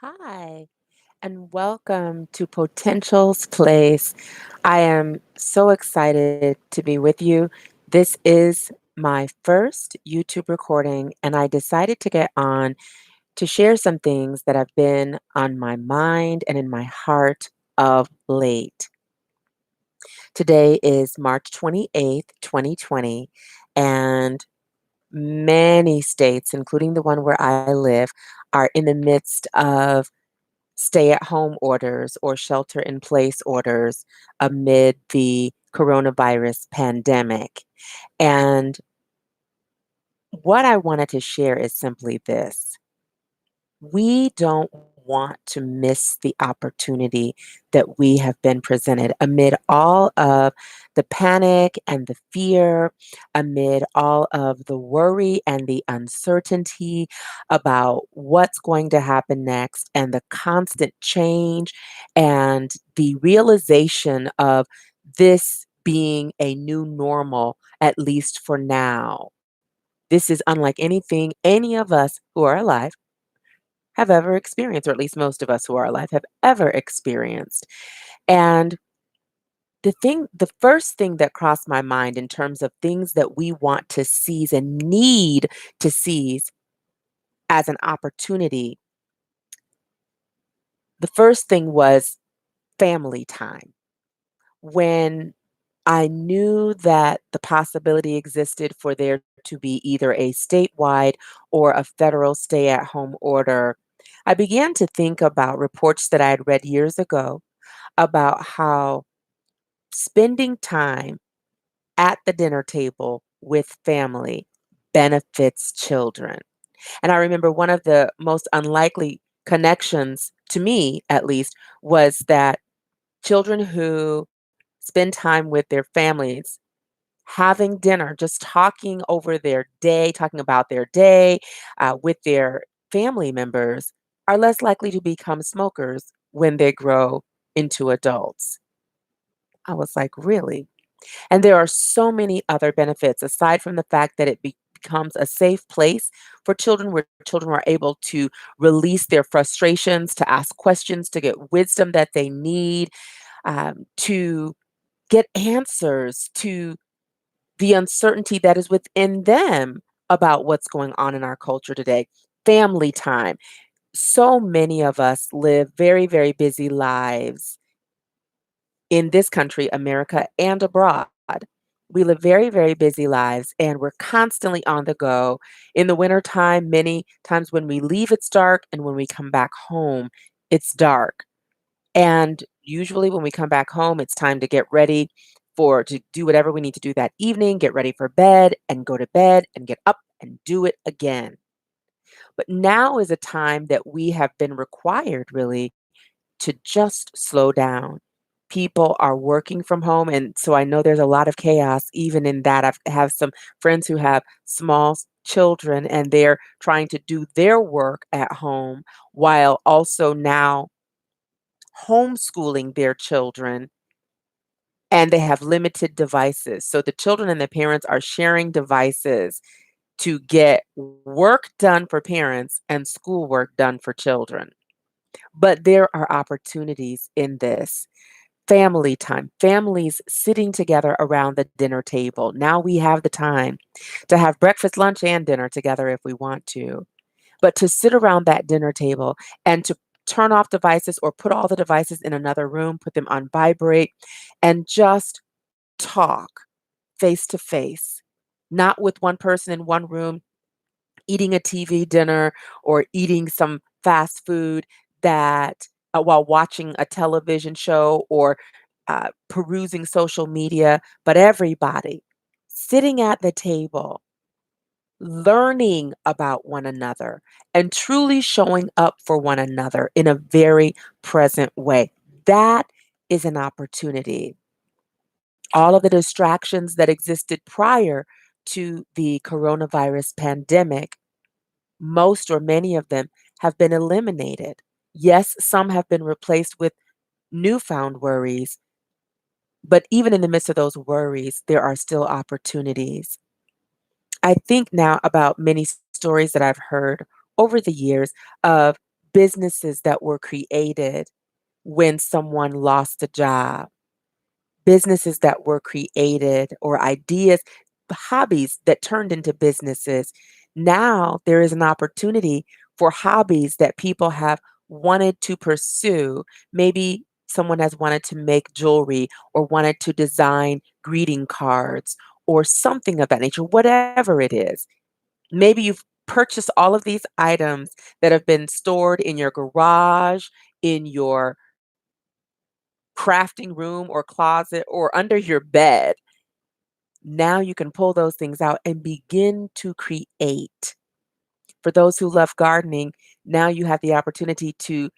Hi, and welcome to Potential's Place. I am so excited to be with you. This is my first YouTube recording, and I decided to get on to share some things that have been on my mind and in my heart of late. Today is March 28th, 2020, and many states, including the one where I live, are in the midst of stay at home orders or shelter in place orders amid the coronavirus pandemic. And what I wanted to share is simply this: we don't want to miss the opportunity that we have been presented amid all of the panic and the fear, amid all of the worry and the uncertainty about what's going to happen next, and the constant change, and the realization of this being a new normal, at least for now. This is unlike anything any of us who are alive have ever experienced, or at least most of us who are alive have ever experienced. And the first thing that crossed my mind in terms of things that we want to seize and need to seize as an opportunity, the first thing was family time. When I knew that the possibility existed for there to be either a statewide or a federal stay at home order, I began to think about reports that I had read years ago about how spending time at the dinner table with family benefits children. And I remember one of the most unlikely connections, to me at least, was that children who spend time with their families having dinner, just talking over their day, talking about their day with their family members, are less likely to become smokers when they grow into adults. I was like, really? And there are so many other benefits aside from the fact that becomes a safe place for children where children are able to release their frustrations, to ask questions, to get wisdom that they need, to get answers to the uncertainty that is within them about what's going on in our culture today. Family time. So many of us live very, very busy lives in this country, America, and abroad. We live very, very busy lives and we're constantly on the go. In the wintertime, many times when we leave, it's dark, and when we come back home, it's dark. And usually when we come back home, it's time to get ready to do whatever we need to do that evening, get ready for bed and go to bed and get up and do it again. But now is a time that we have been required really to just slow down. People are working from home, and so I know there's a lot of chaos even in that. Have some friends who have small children, and they're trying to do their work at home while also now homeschooling their children, and they have limited devices. So the children and the parents are sharing devices to get work done for parents and schoolwork done for children. But there are opportunities in this. Family time, families sitting together around the dinner table. Now we have the time to have breakfast, lunch, and dinner together if we want to. But to sit around that dinner table and to turn off devices or put all the devices in another room, put them on vibrate, and just talk face to face, not with one person in one room eating a TV dinner or eating some fast food that while watching a television show or perusing social media, but everybody sitting at the table, learning about one another, and truly showing up for one another in a very present way. That is an opportunity. All of the distractions that existed prior to the coronavirus pandemic, most or many of them have been eliminated. Yes, some have been replaced with newfound worries, but even in the midst of those worries, there are still opportunities. I think now about many stories that I've heard over the years of businesses that were created when someone lost a job, businesses that were created or ideas, hobbies that turned into businesses. Now there is an opportunity for hobbies that people have wanted to pursue. Maybe someone has wanted to make jewelry or wanted to design greeting cards or something of that nature, whatever it is. Maybe you've purchased all of these items that have been stored in your garage, in your crafting room or closet, or under your bed. Now you can pull those things out and begin to create. For those who love gardening, now you have the opportunity to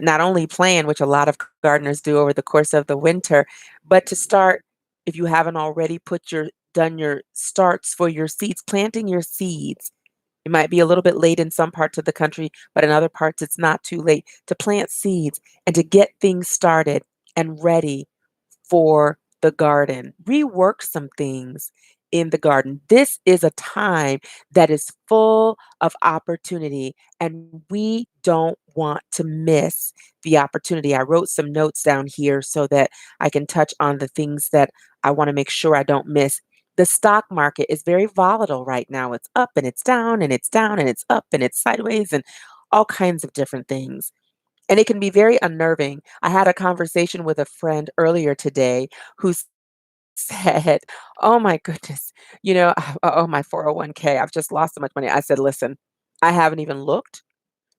not only plan, which a lot of gardeners do over the course of the winter, but to start, if you haven't already put your done your starts for your seeds, planting your seeds. It might be a little bit late in some parts of the country, but in other parts it's not too late to plant seeds and to get things started and ready for the garden. Rework some things in the garden. This is a time that is full of opportunity, and we don't want to miss the opportunity. I wrote some notes down here so that I can touch on the things that I want to make sure I don't miss. The stock market is very volatile right now. It's up and it's down and it's down and it's up and it's sideways and all kinds of different things. And it can be very unnerving. I had a conversation with a friend earlier today who said, "Oh my goodness, oh, my 401k, I've just lost so much money." I said, "Listen, I haven't even looked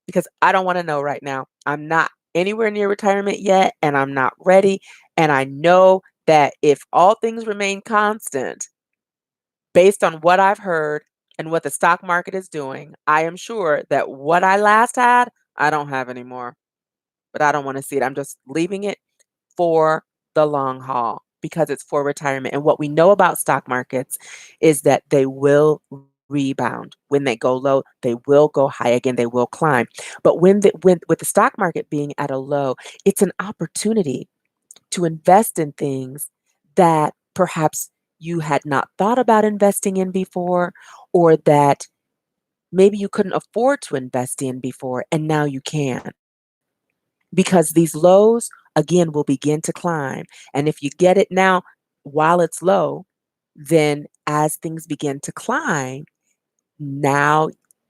because I don't want to know right now. I'm not anywhere near retirement yet, and I'm not ready. And I know that if all things remain constant, based on what I've heard and what the stock market is doing, I am sure that what I last had, I don't have anymore. But I don't want to see it. I'm just leaving it for the long haul because it's for retirement. And what we know about stock markets is that they will rebound. When they go low, they will go high again, they will climb. But when with the stock market being at a low, it's an opportunity to invest in things that perhaps you had not thought about investing in before, or that maybe you couldn't afford to invest in before and now you can, because these lows again will begin to climb. And if you get it now while it's low, then as things begin to climb, now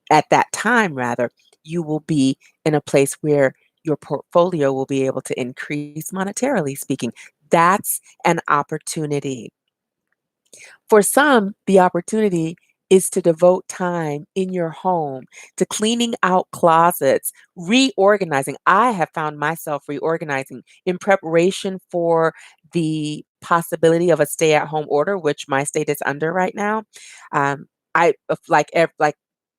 at that time rather, you will be in a place where your portfolio will be able to increase monetarily speaking. That's an opportunity. For some, the opportunity is to devote time in your home to cleaning out closets, reorganizing. I have found myself reorganizing in preparation for the possibility of a stay-at-home order, which my state is under right now. Like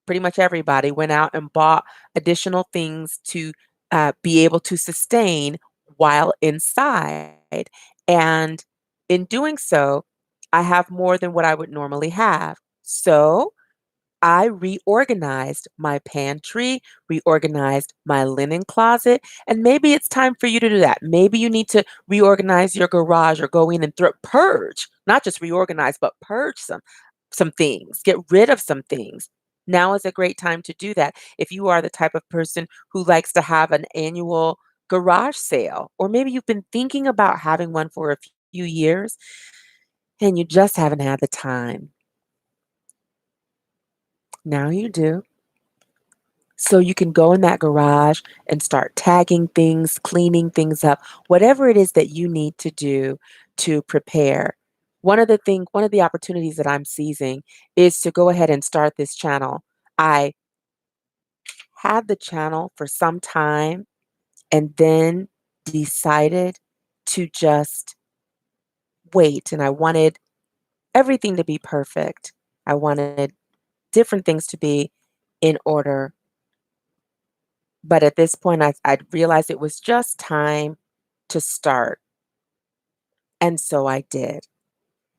pretty much everybody went out and bought additional things to be able to sustain while inside, and in doing so, I have more than what I would normally have. So I reorganized my pantry, reorganized my linen closet, and maybe it's time for you to do that. Maybe you need to reorganize your garage or go in and purge, not just reorganize, but purge some things, get rid of some things. Now is a great time to do that. If you are the type of person who likes to have an annual garage sale, or maybe you've been thinking about having one for a few years and you just haven't had the time. Now you do. So you can go in that garage and start tagging things, cleaning things up, whatever it is that you need to do to prepare. One of the opportunities that I'm seizing is to go ahead and start this channel. I had the channel for some time and then decided to just wait, and I wanted everything to be perfect. I wanted different things to be in order. But at this point, I realized it was just time to start. And so I did.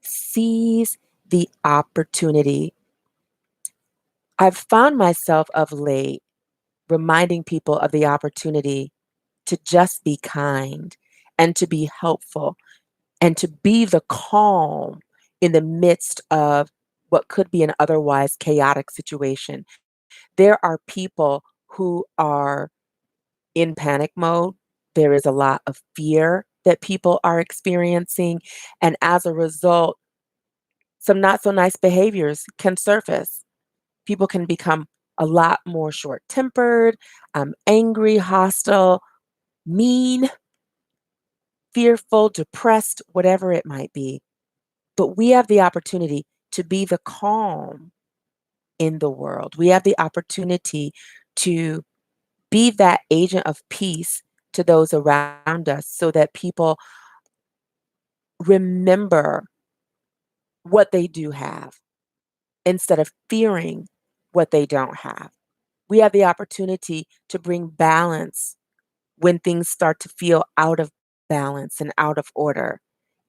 Seize the opportunity. I've found myself of late reminding people of the opportunity to just be kind and to be helpful and to be the calm in the midst of what could be an otherwise chaotic situation. There are people who are in panic mode. There is a lot of fear that people are experiencing, and as a result, some not so nice behaviors can surface. People can become a lot more short-tempered, angry, hostile, mean, fearful, depressed, whatever it might be. But we have the opportunity to be the calm in the world. We have the opportunity to be that agent of peace to those around us so that people remember what they do have instead of fearing what they don't have. We have the opportunity to bring balance when things start to feel out of balance and out of order.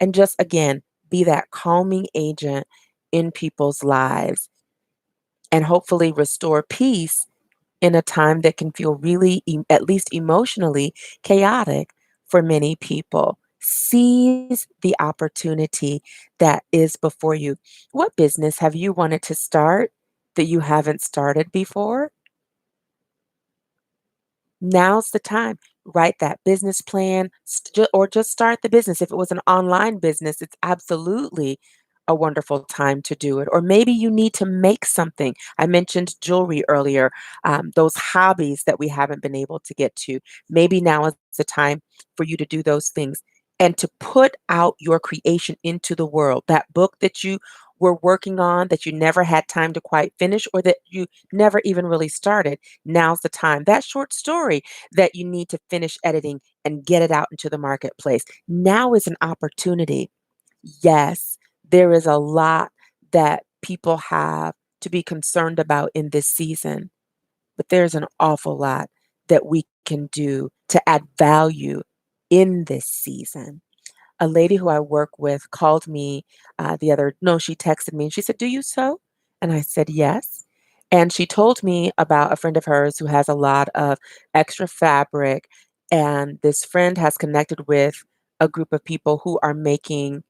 And just again, be that calming agent in people's lives and hopefully restore peace in a time that can feel really, at least emotionally, chaotic for many people. Seize the opportunity that is before you. What business have you wanted to start that you haven't started before? Now's the time. Write that business plan or just start the business. If it was an online business, it's absolutely a wonderful time to do it. Or maybe you need to make something. I mentioned jewelry earlier, those hobbies that we haven't been able to get to. Maybe now is the time for you to do those things and to put out your creation into the world. That book that you were working on that you never had time to quite finish or that you never even really started, now's the time. That short story that you need to finish editing and get it out into the marketplace. Now is an opportunity. Yes, there is a lot that people have to be concerned about in this season, but there's an awful lot that we can do to add value in this season. A lady who I work with called me the other, no, she texted me and she said, "Do you sew?" And I said, "Yes." And she told me about a friend of hers who has a lot of extra fabric. And this friend has connected with a group of people who are making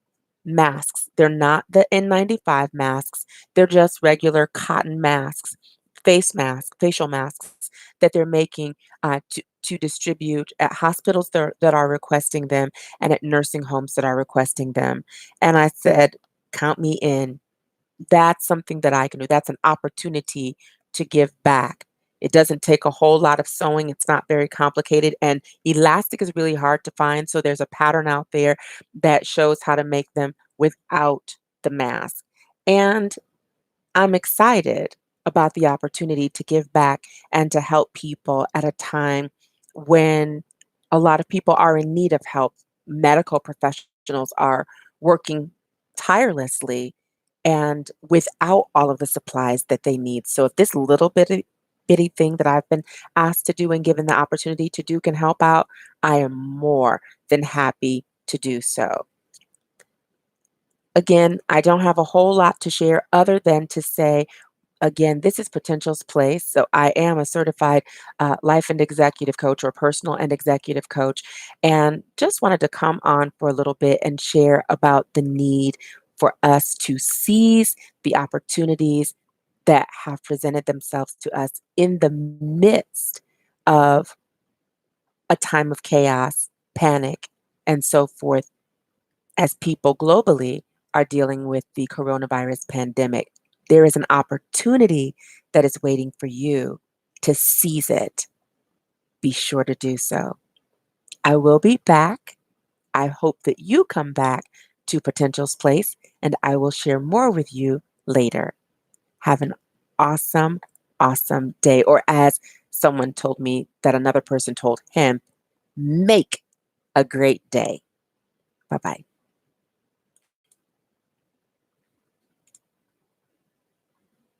masks. They're not the N95 masks, they're just regular cotton masks, face masks, facial masks that they're making to distribute at hospitals that are requesting them and at nursing homes that are requesting them. And I said, "Count me in. That's something that I can do. That's an opportunity to give back." It doesn't take a whole lot of sewing. It's not very complicated. And elastic is really hard to find. So there's a pattern out there that shows how to make them without the mask. And I'm excited about the opportunity to give back and to help people at a time when a lot of people are in need of help. Medical professionals are working tirelessly and without all of the supplies that they need. So if this little bitty thing that I've been asked to do and given the opportunity to do can help out, I am more than happy to do so. Again, I don't have a whole lot to share other than to say, again, this is Potential's place. So I am a certified life and executive coach or personal and executive coach, and just wanted to come on for a little bit and share about the need for us to seize the opportunities that have presented themselves to us in the midst of a time of chaos, panic, and so forth as people globally are dealing with the coronavirus pandemic. There is an opportunity that is waiting for you to seize it. Be sure to do so. I will be back. I hope that you come back to Potential's Place, and I will share more with you later. Have an awesome, awesome day. Or as someone told me that another person told him, make a great day. Bye bye.